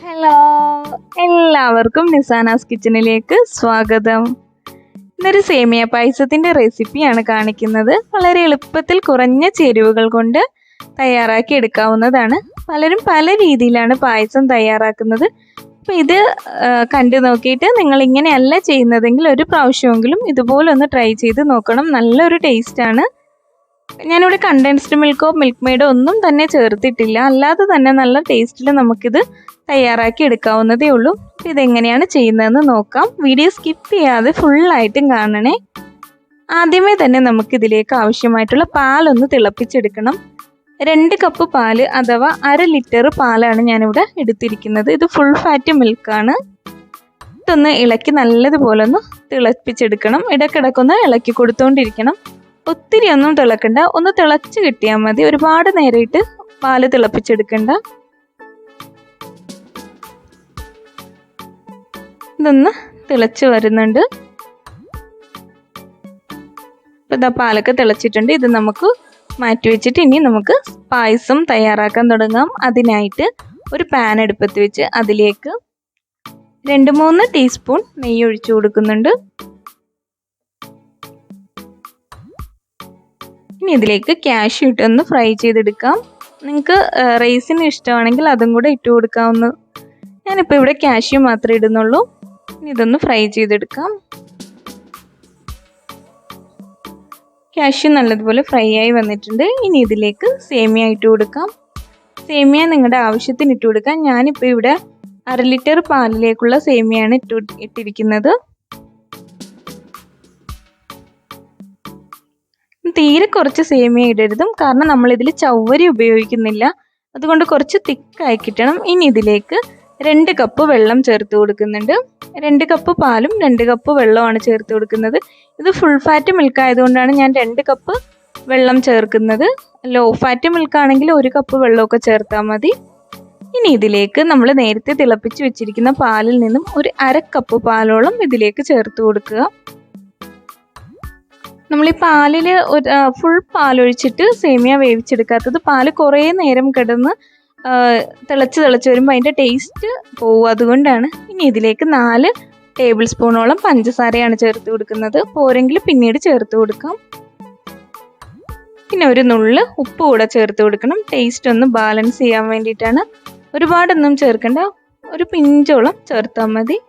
Hello, എല്ലാവർക്കും നിസാനാസ് കിച്ചണിലേക്ക് സ്വാഗതം. ഇന്നൊരു സേമിയ പായസത്തിൻ്റെ റെസിപ്പിയാണ് കാണിക്കുന്നത്. വളരെ എളുപ്പത്തിൽ കുറഞ്ഞ ചേരുവകൾ കൊണ്ട് തയ്യാറാക്കി എടുക്കാവുന്നതാണ്. പലരും പല രീതിയിലാണ് പായസം തയ്യാറാക്കുന്നത്. അപ്പോൾ ഇത് കണ്ടു നോക്കിയിട്ട് നിങ്ങൾ ഇങ്ങനെയല്ല ചെയ്യുന്നതെങ്കിൽ ഒരു പ്രാവശ്യമെങ്കിലും ഇതുപോലെ ഒന്ന് ട്രൈ ചെയ്ത് നോക്കണം. നല്ലൊരു ടേസ്റ്റാണ്. ഞാനിവിടെ കണ്ടൻസ്ഡ് മിൽക്കോ മിൽക്ക് മെയ്ഡോ ഒന്നും തന്നെ ചേർത്തിട്ടില്ല. അല്ലാതെ തന്നെ നല്ല ടേസ്റ്റിൽ നമുക്കിത് തയ്യാറാക്കി എടുക്കാവുന്നതേ ഉള്ളൂ. അപ്പോൾ ഇതെങ്ങനെയാണ് ചെയ്യുന്നതെന്ന് നോക്കാം. വീഡിയോ സ്കിപ്പ് ചെയ്യാതെ ഫുള്ളായിട്ടും കാണണേ. ആദ്യമേ തന്നെ നമുക്കിതിലേക്ക് ആവശ്യമായിട്ടുള്ള പാലൊന്ന് തിളപ്പിച്ചെടുക്കണം. 2 കപ്പ് പാല് അഥവാ 1/2 ലിറ്റർ പാലാണ് ഞാനിവിടെ എടുത്തിരിക്കുന്നത്. ഇത് ഫുൾ ഫാറ്റ് മിൽക്കാണ്. ഇതൊന്ന് ഇളക്കി നല്ലതുപോലെ ഒന്ന് തിളപ്പിച്ചെടുക്കണം. ഇടയ്ക്കിടയ്ക്കൊന്ന് ഇളക്കി കൊടുത്തുകൊണ്ടിരിക്കണം. ഒത്തിരി ഒന്നും തിളക്കണ്ട, ഒന്ന് തിളച്ച് കിട്ടിയാൽ മതി. ഒരുപാട് നേരമായിട്ട് പാല് തിളപ്പിച്ചെടുക്കണ്ട. ഇതൊന്ന് തിളച്ച് വരുന്നുണ്ട്. ഇപ്പം ഇതാ പാലൊക്കെ തിളച്ചിട്ടുണ്ട്. ഇത് നമുക്ക് മാറ്റി വെച്ചിട്ട് ഇനി നമുക്ക് പായസം തയ്യാറാക്കാൻ തുടങ്ങാം. അതിനായിട്ട് ഒരു പാൻ അടുപ്പത്ത് വെച്ച് അതിലേക്ക് 2-3 ടീസ്പൂൺ നെയ്യ് ഒഴിച്ചു കൊടുക്കുന്നുണ്ട്. ഇനി ഇതിലേക്ക് കാഷ്യൂ ഇട്ടൊന്ന് ഫ്രൈ ചെയ്തെടുക്കാം. നിങ്ങൾക്ക് റൈസിന് ഇഷ്ടമാണെങ്കിൽ അതും കൂടെ ഇട്ട് കൊടുക്കാവുന്ന. ഞാനിപ്പോൾ ഇവിടെ കാഷ്യൂ മാത്രമേ ഇടുന്നുള്ളൂ. ഇനി ഇതൊന്ന് ഫ്രൈ ചെയ്തെടുക്കാം. കാഷ്യൂ നല്ലതുപോലെ ഫ്രൈ ആയി വന്നിട്ടുണ്ട്. ഇനി ഇതിലേക്ക് സേമിയ ഇട്ട് കൊടുക്കാം. സേമിയ നിങ്ങളുടെ ആവശ്യത്തിന് ഇട്ട് കൊടുക്കാം. ഞാനിപ്പോൾ ഇവിടെ 1/2 ലിറ്റർ പാലിലേക്കുള്ള സേമിയാണ് ഇട്ടിരിക്കുന്നത്. തീരെ കുറച്ച് സേമിയ ഇടരുതും, കാരണം നമ്മളിതിൽ ചവ്വരി ഉപയോഗിക്കുന്നില്ല. അതുകൊണ്ട് കുറച്ച് തിക്കായി കിട്ടണം. ഇനി ഇതിലേക്ക് 2 കപ്പ് വെള്ളം ചേർത്ത് കൊടുക്കുന്നുണ്ട്. 2 കപ്പ് പാലും 2 കപ്പ് വെള്ളമാണ് ചേർത്ത് കൊടുക്കുന്നത്. ഇത് ഫുൾ ഫാറ്റ് മിൽക്ക് ആയതുകൊണ്ടാണ് ഞാൻ 2 കപ്പ് വെള്ളം ചേർക്കുന്നത്. ലോ ഫാറ്റ് മിൽക്ക് ആണെങ്കിൽ 1 കപ്പ് വെള്ളമൊക്കെ ചേർത്താൽ മതി. ഇനി ഇതിലേക്ക് നമ്മൾ നേരത്തെ തിളപ്പിച്ച് വെച്ചിരിക്കുന്ന പാലിൽ നിന്നും ഒരു 1/2 കപ്പ് പാലോളം ഇതിലേക്ക് ചേർത്ത് കൊടുക്കുക. നമ്മൾ ഈ പാലിൽ ഫുൾ പാലൊഴിച്ചിട്ട് സേമിയ വേവിച്ചെടുക്കാത്തത് പാല് കുറേ നേരം കിടന്ന് തിളച്ച് വരുമ്പോൾ അതിൻ്റെ ടേസ്റ്റ് പോവും. അതുകൊണ്ടാണ്. ഇനി ഇതിലേക്ക് 4 ടേബിൾ സ്പൂണോളം പഞ്ചസാരയാണ് ചേർത്ത് കൊടുക്കുന്നത്. പോരെങ്കിൽ പിന്നീട് ചേർത്ത് കൊടുക്കാം. പിന്നെ ഒരു നുള്ള് ഉപ്പ് കൂടെ ചേർത്ത് കൊടുക്കണം. ടേസ്റ്റ് ഒന്ന് ബാലൻസ് ചെയ്യാൻ വേണ്ടിയിട്ടാണ്. ഒരുപാടൊന്നും ചേർക്കണ്ട, ഒരു പിഞ്ചോളം ചേർത്താൽ മതി.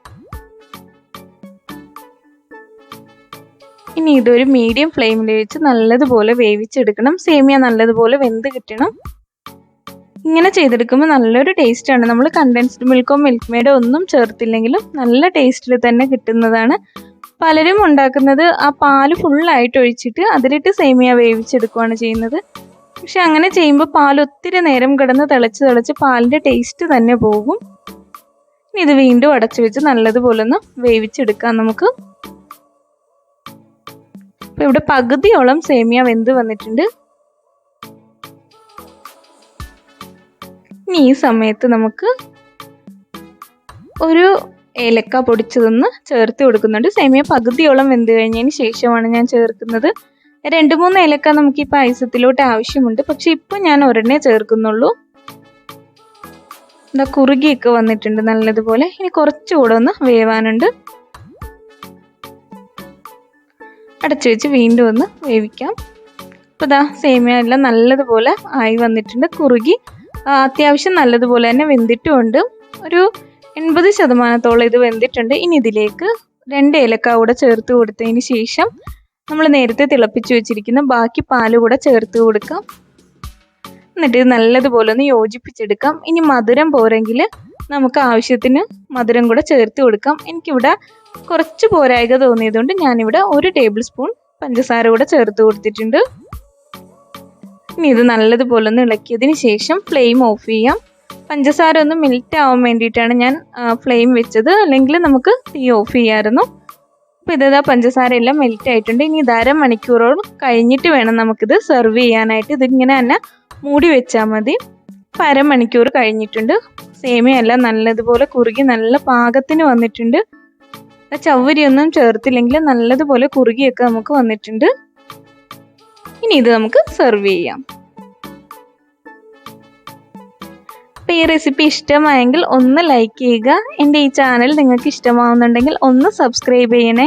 ഇനി ഇതൊരു മീഡിയം ഫ്ലെയിമിൽ വെച്ച് നല്ലതുപോലെ വേവിച്ചെടുക്കണം. സേമിയ നല്ലതുപോലെ വെന്ത് കിട്ടണം. ഇങ്ങനെ ചെയ്തെടുക്കുമ്പോൾ നല്ലൊരു ടേസ്റ്റാണ്. നമ്മൾ കണ്ടൻസ്ഡ് മിൽക്കോ മിൽക്ക് മെയ്ഡോ ഒന്നും ചേർത്തില്ലെങ്കിലും നല്ല ടേസ്റ്റിൽ തന്നെ കിട്ടുന്നതാണ്. പലരും ഉണ്ടാക്കുന്നത് ആ പാല് ഫുള്ളായിട്ട് ഒഴിച്ചിട്ട് അതിലിട്ട് സേമിയ വേവിച്ചെടുക്കുകയാണ് ചെയ്യുന്നത്. പക്ഷെ അങ്ങനെ ചെയ്യുമ്പോൾ പാൽ ഒത്തിരി നേരം കിടന്ന് തിളച്ച് പാലിൻ്റെ ടേസ്റ്റ് തന്നെ പോകും. ഇനി ഇത് വീണ്ടും അടച്ചു വെച്ച് നല്ലതുപോലെ ഒന്ന് വേവിച്ചെടുക്കാം നമുക്ക്. അപ്പോൾ ഇവിടെ പകുതിയോളം സേമിയ വെന്ത് വന്നിട്ടുണ്ട്. ഇനി ഈ സമയത്ത് നമുക്ക് ഒരു ഏലക്ക പൊടിച്ചതൊന്ന് ചേർത്ത് കൊടുക്കുന്നുണ്ട്. സേമിയ പകുതിയോളം വെന്ത് കഴിഞ്ഞതിന് ശേഷമാണ് ഞാൻ ചേർക്കുന്നത്. 2-3 ഏലക്ക നമുക്ക് ഈ പായസത്തിലോട്ട് ആവശ്യമുണ്ട്. പക്ഷെ ഇപ്പോൾ ഞാൻ ഒരെണ്ണേ ചേർക്കുന്നുള്ളൂ. എന്താ കുറുകിയൊക്കെ വന്നിട്ടുണ്ട് നല്ലതുപോലെ. ഇനി കുറച്ചുകൂടെ ഒന്ന് വേവാനുണ്ട്. അടച്ചു വെച്ച് വീണ്ടും ഒന്ന് വേവിക്കാം. അപ്പോൾ ഇതാ സേമിയ എല്ലാം നല്ലതുപോലെ ആയി വന്നിട്ടുണ്ട്. കുറുകി അത്യാവശ്യം നല്ലതുപോലെ തന്നെ വെന്തിട്ടുമുണ്ട്. ഒരു 80% ഇത് വെന്തിട്ടുണ്ട്. ഇനി ഇതിലേക്ക് 2 ഏലക്ക കൂടെ ചേർത്ത് കൊടുത്തതിന് ശേഷം നമ്മൾ നേരത്തെ തിളപ്പിച്ച് വെച്ചിരിക്കുന്ന ബാക്കി പാല് കൂടെ ചേർത്ത് കൊടുക്കാം. എന്നിട്ട് ഇത് നല്ലതുപോലെ ഒന്ന് യോജിപ്പിച്ചെടുക്കാം. ഇനി മധുരം പോരെങ്കിൽ നമുക്ക് ആവശ്യത്തിന് മധുരം കൂടെ ചേർത്ത് കൊടുക്കാം. എനിക്കിവിടെ കുറച്ച് പോരായ്ക തോന്നിയതുകൊണ്ട് ഞാനിവിടെ 1 ടേബിൾ സ്പൂൺ പഞ്ചസാര കൂടെ ചേർത്ത് കൊടുത്തിട്ടുണ്ട്. ഇനി ഇത് നല്ലതുപോലെ ഒന്ന് ഇളക്കിയതിന് ശേഷം ഫ്ലെയിം ഓഫ് ചെയ്യാം. പഞ്ചസാര ഒന്ന് മെൽറ്റ് ആവാൻ വേണ്ടിയിട്ടാണ് ഞാൻ ഫ്ലെയിം വെച്ചത്, അല്ലെങ്കിൽ നമുക്ക് തീ ഓഫ് ചെയ്യാമായിരുന്നു. അപ്പോൾ ഇതാ പഞ്ചസാര എല്ലാം മെൽറ്റ് ആയിട്ടുണ്ട്. ഇനി ഇത് 1/2 മണിക്കൂറോളം കഴിഞ്ഞിട്ട് വേണം നമുക്കിത് സെർവ് ചെയ്യാനായിട്ട്. ഇതിങ്ങനെ തന്നെ മൂടി വെച്ചാൽ മതി. അപ്പോൾ 1/2 മണിക്കൂർ കഴിഞ്ഞിട്ടുണ്ട്. സേമിയ എല്ലാം നല്ലതുപോലെ കുറുകി നല്ല പാകത്തിന് വന്നിട്ടുണ്ട്. ചവ്വരിയൊന്നും ചേർത്തില്ലെങ്കിൽ നല്ലതുപോലെ കുറുകിയൊക്കെ നമുക്ക് വന്നിട്ടുണ്ട്. ഇനി ഇത് നമുക്ക് സെർവ് ചെയ്യാം. അപ്പോൾ ഈ റെസിപ്പി ഇഷ്ടമായെങ്കിൽ ഒന്ന് ലൈക്ക് ചെയ്യുക. എൻ്റെ ഈ ചാനൽ നിങ്ങൾക്ക് ഇഷ്ടമാവുന്നുണ്ടെങ്കിൽ ഒന്ന് സബ്സ്ക്രൈബ് ചെയ്യണേ.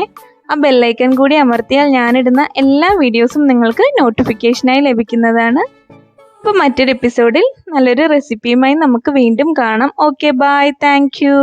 ആ ബെല്ലൈക്കൺ കൂടി അമർത്തിയാൽ ഞാനിടുന്ന എല്ലാ വീഡിയോസും നിങ്ങൾക്ക് നോട്ടിഫിക്കേഷനായി ലഭിക്കുന്നതാണ്. അപ്പോൾ മറ്റൊരു എപ്പിസോഡിൽ നല്ലൊരു റെസിപ്പിയുമായി നമുക്ക് വീണ്ടും കാണാം. Okay, bye, thank U.